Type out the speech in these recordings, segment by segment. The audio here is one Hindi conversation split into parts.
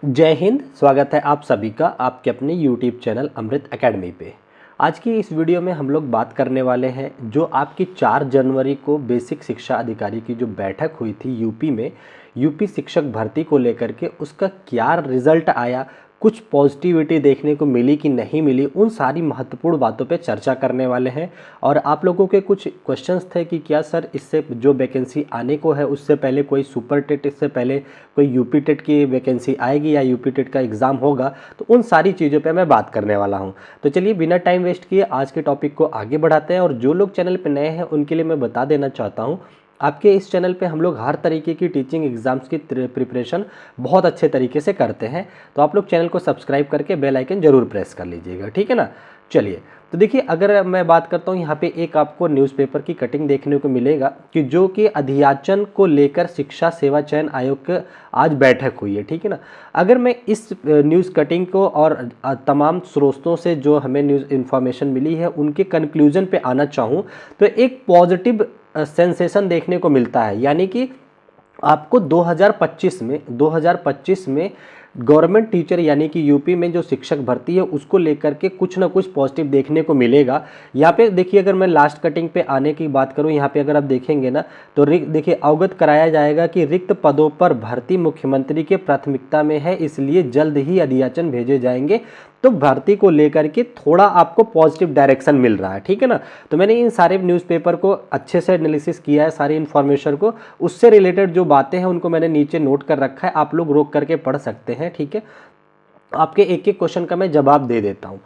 जय हिंद। स्वागत है आप सभी का आपके अपने YouTube चैनल अमृत एकेडमी पे। आज की इस वीडियो में हम लोग बात करने वाले हैं जो आपकी 4 जनवरी को बेसिक शिक्षा अधिकारी की जो बैठक हुई थी यूपी में, यूपी शिक्षक भर्ती को लेकर के उसका क्या रिजल्ट आया, कुछ पॉजिटिविटी देखने को मिली कि नहीं मिली, उन सारी महत्वपूर्ण बातों पे चर्चा करने वाले हैं। और आप लोगों के कुछ क्वेश्चंस थे कि क्या सर इससे जो वैकेंसी आने को है उससे पहले कोई सुपर टेट, इससे पहले कोई यूपी टेट की वैकेंसी आएगी या यूपी टेट का एग्ज़ाम होगा, तो उन सारी चीज़ों पे मैं बात करने वाला हूं। तो चलिए बिना टाइम वेस्ट किए आज के टॉपिक को आगे बढ़ाते हैं। और जो लोग चैनल पे नए हैं उनके लिए मैं बता देना चाहता हूं, आपके इस चैनल पे हम लोग हर तरीके की टीचिंग एग्जाम्स की प्रिपरेशन बहुत अच्छे तरीके से करते हैं। तो आप लोग चैनल को सब्सक्राइब करके बेल आइकन जरूर प्रेस कर लीजिएगा, ठीक है ना। चलिए, तो देखिए, अगर मैं बात करता हूँ यहाँ पे एक आपको न्यूज़पेपर की कटिंग देखने को मिलेगा कि जो कि अध्याचन को लेकर शिक्षा सेवा चयन आयोग की आज बैठक हुई है, ठीक है ना। अगर मैं इस न्यूज़ कटिंग को और तमाम स्रोतों से जो हमें न्यूज़ इन्फॉर्मेशन मिली है उनके कंक्लूजन पे आना चाहूँ तो एक पॉजिटिव सेंसेशन देखने को मिलता है। यानी कि आपको 2025 में गवर्नमेंट टीचर यानी कि यूपी में जो शिक्षक भर्ती है उसको लेकर के कुछ ना कुछ पॉजिटिव देखने को मिलेगा। यहाँ पे देखिए, अगर मैं लास्ट कटिंग पे आने की बात करूँ, यहाँ पे अगर आप देखेंगे ना तो देखिए अवगत कराया जाएगा कि रिक्त पदों पर भर्ती मुख्यमंत्री के प्राथमिकता में है, इसलिए जल्द ही अधियाचन भेजे जाएंगे। तो भर्ती को लेकर के थोड़ा आपको पॉजिटिव डायरेक्शन मिल रहा है, ठीक है ना। तो मैंने इन सारे न्यूज़पेपर को अच्छे से एनालिसिस किया है, सारी इन्फॉर्मेशन को, उससे रिलेटेड जो बातें हैं उनको मैंने नीचे नोट कर रखा है, आप लोग रोक करके पढ़ सकते हैं, ठीक है। आपके एक एक क्वेश्चन का मैं जवाब दे देता हूं।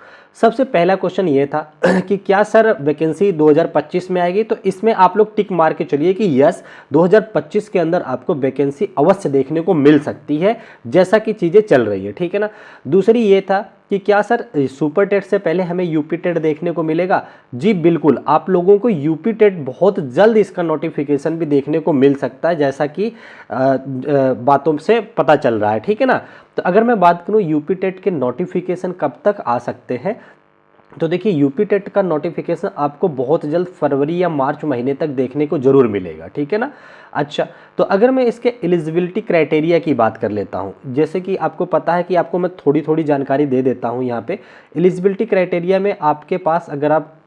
सबसे पहला क्वेश्चन ये था कि क्या सर वैकेंसी 2025 में आएगी, तो इसमें आप लोग टिक मार के चलिए कि यस 2025 के अंदर आपको वैकेंसी अवश्य देखने को मिल सकती है, जैसा कि चीज़ें चल रही है, ठीक है ना। दूसरी ये था कि क्या सर सुपर टेट से पहले हमें यूपी टेट देखने को मिलेगा। जी बिल्कुल, आप लोगों को यूपी टेट बहुत जल्द इसका नोटिफिकेशन भी देखने को मिल सकता है, जैसा कि बातों से पता चल रहा है, ठीक है ना। तो अगर मैं बात करूं यूपी टेट के नोटिफिकेशन कब तक आ सकते हैं, तो देखिए यूपी टेट का नोटिफिकेशन आपको बहुत जल्द फरवरी या मार्च महीने तक देखने को जरूर मिलेगा, ठीक है ना। अच्छा, तो अगर मैं इसके एलिजिबिलिटी क्राइटेरिया की बात कर लेता हूं, जैसे कि आपको पता है कि आपको मैं थोड़ी थोड़ी जानकारी दे देता हूं। यहाँ पे एलिजिबिलिटी क्राइटेरिया में आपके पास, अगर आप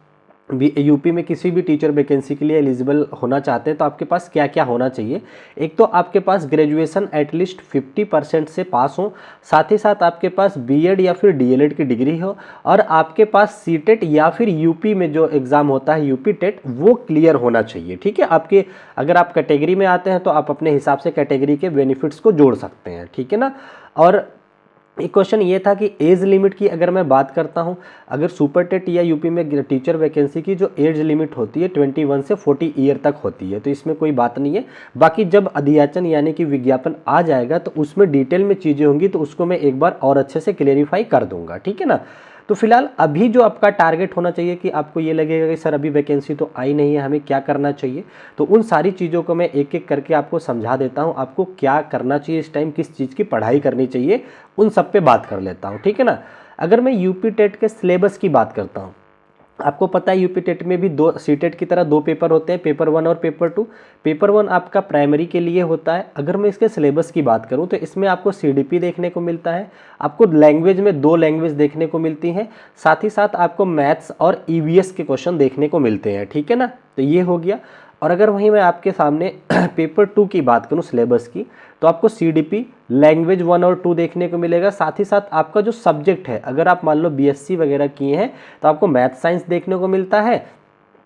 यूपी में किसी भी टीचर वैकेंसी के लिए एलिजिबल होना चाहते हैं तो आपके पास क्या क्या होना चाहिए। एक तो आपके पास ग्रेजुएशन एटलीस्ट 50% से पास हो, साथ ही साथ आपके पास बीएड या फिर डीएलएड की डिग्री हो, और आपके पास सीटेट या फिर यूपी में जो एग्ज़ाम होता है यूपी टेट वो क्लियर होना चाहिए, ठीक है। आपके अगर आप कैटेगरी में आते हैं तो आप अपने हिसाब से कैटेगरी के बेनिफिट्स को जोड़ सकते हैं, ठीक है ना। और एक क्वेश्चन ये था कि एज लिमिट की अगर मैं बात करता हूं, अगर सुपर टेट या यूपी में टीचर वैकेंसी की जो एज लिमिट होती है 21 से 40 ईयर तक होती है, तो इसमें कोई बात नहीं है। बाकी जब अधियाचन यानी कि विज्ञापन आ जाएगा तो उसमें डिटेल में चीज़ें होंगी, तो उसको मैं एक बार और अच्छे से क्लेरिफाई कर दूंगा, ठीक है ना। तो फिलहाल अभी जो आपका टारगेट होना चाहिए कि आपको ये लगेगा कि सर अभी वैकेंसी तो आई नहीं है, हमें क्या करना चाहिए, तो उन सारी चीज़ों को मैं एक एक करके आपको समझा देता हूँ। आपको क्या करना चाहिए इस टाइम, किस चीज़ की पढ़ाई करनी चाहिए, उन सब पे बात कर लेता हूँ, ठीक है ना। अगर मैं यूपी टेट के सिलेबस की बात करता हूँ, आपको पता है यूपी टेट में भी दो सीटेट की तरह दो पेपर होते हैं, पेपर 1 और पेपर 2। पेपर 1 आपका प्राइमरी के लिए होता है। अगर मैं इसके सिलेबस की बात करूं तो इसमें आपको सीडीपी देखने को मिलता है, आपको लैंग्वेज में 2 लैंग्वेज देखने को मिलती हैं, साथ ही साथ आपको मैथ्स और ईवीएस के क्वेश्चन देखने को मिलते हैं, ठीक है ना। तो ये हो गया। और अगर वहीं मैं आपके सामने पेपर 2 की बात करूं सिलेबस की, तो आपको सीडीपी लैंग्वेज 1 और 2 देखने को मिलेगा। साथ ही साथ आपका जो सब्जेक्ट है, अगर आप मान लो बीएससी वगैरह किए हैं तो आपको मैथ साइंस देखने को मिलता है।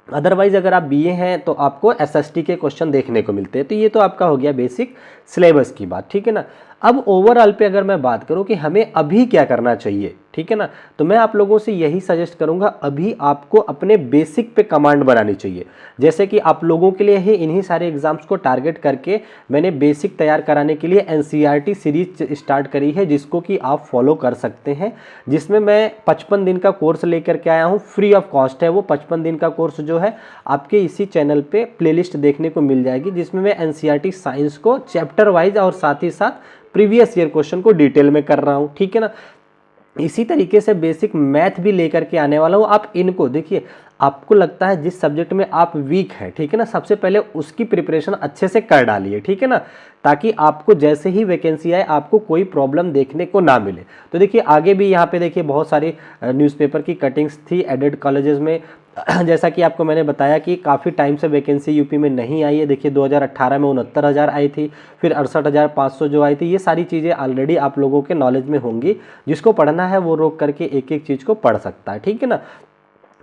अदरवाइज अगर आप बीए हैं तो आपको एसएसटी के क्वेश्चन देखने को मिलते हैं। तो ये तो आपका हो गया बेसिक सिलेबस की बात, ठीक है ना। अब ओवरऑल पे अगर मैं बात करूं कि हमें अभी क्या करना चाहिए, ठीक है ना, तो मैं आप लोगों से यही सजेस्ट करूंगा, अभी आपको अपने बेसिक पे कमांड बनानी चाहिए। जैसे कि आप लोगों के लिए ही इन्हीं सारे एग्जाम्स को टारगेट करके मैंने बेसिक तैयार कराने के लिए एनसीईआरटी सीरीज स्टार्ट करी है, जिसको कि आप फॉलो कर सकते हैं, जिसमें मैं 55 दिन का कोर्स लेकर के आया हूँ, फ्री ऑफ कॉस्ट है वो 55 दिन का कोर्स जो है आपके इसी चैनल पे प्लेलिस्ट देखने को मिल जाएगी, जिसमें मैं एनसीईआरटी साइंस को चैप्टर वाइज और साथ ही साथ प्रीवियस ईयर क्वेश्चन को डिटेल में कर रहा हूँ, ठीक है ना। इसी तरीके से बेसिक मैथ भी लेकर के आने वाला हूँ। आप इनको देखिए, आपको लगता है जिस सब्जेक्ट में आप वीक हैं, ठीक है ना, सबसे पहले उसकी प्रिपरेशन अच्छे से कर डालिए, ठीक है ना, ताकि आपको जैसे ही वैकेंसी आए आपको कोई प्रॉब्लम देखने को ना मिले। तो देखिए आगे भी यहाँ पे देखिए बहुत सारी न्यूज़पेपर की कटिंग्स थी एडेड कॉलेजेस में। जैसा कि आपको मैंने बताया कि काफ़ी टाइम से वैकेंसी यूपी में नहीं आई है। देखिए 2018 में 69,000 आई थी, फिर 68,500 जो आई थी। ये सारी चीज़ें ऑलरेडी आप लोगों के नॉलेज में होंगी। जिसको पढ़ना है वो रोक करके एक एक चीज़ को पढ़ सकता है, ठीक है ना।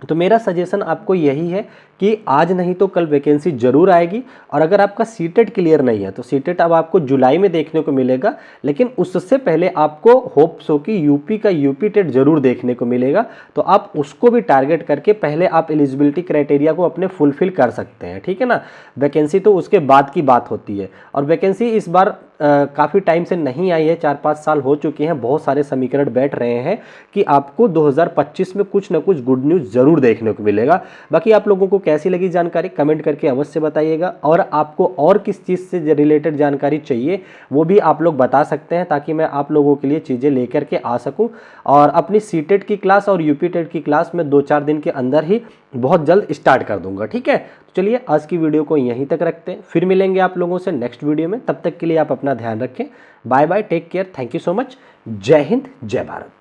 तो मेरा सजेशन आपको यही है कि आज नहीं तो कल वैकेंसी जरूर आएगी। और अगर आपका सीटेट क्लियर नहीं है तो सीटेट अब आपको जुलाई में देखने को मिलेगा, लेकिन उससे पहले आपको होप्स हो कि यूपी का यूपी टेट जरूर देखने को मिलेगा। तो आप उसको भी टारगेट करके पहले आप एलिजिबिलिटी क्राइटेरिया को अपने फुलफिल कर सकते हैं, ठीक है ना। वैकेंसी तो उसके बाद की बात होती है। और वैकेंसी इस बार काफ़ी टाइम से नहीं आई है, 4-5 साल हो चुके हैं। बहुत सारे समीकरण बैठ रहे हैं कि आपको 2025 में कुछ ना कुछ गुड न्यूज़ जरूर देखने को मिलेगा। बाकी आप लोगों को कैसी लगी जानकारी कमेंट करके अवश्य बताइएगा। और आपको और किस चीज़ से रिलेटेड जानकारी चाहिए वो भी आप लोग बता सकते हैं, ताकि मैं आप लोगों के लिए चीज़ें लेकर के आ सकूं। और अपनी सीटेट की क्लास और यूपी टेट की क्लास में 2-4 दिन के अंदर ही बहुत जल्द स्टार्ट कर दूंगा, ठीक है। तो चलिए आज की वीडियो को यहीं तक रखते हैं, फिर मिलेंगे आप लोगों से नेक्स्ट वीडियो में। तब तक के लिए आप अपना ध्यान रखें। Bye bye, take care, thank you so much. जय हिंद, जय भारत।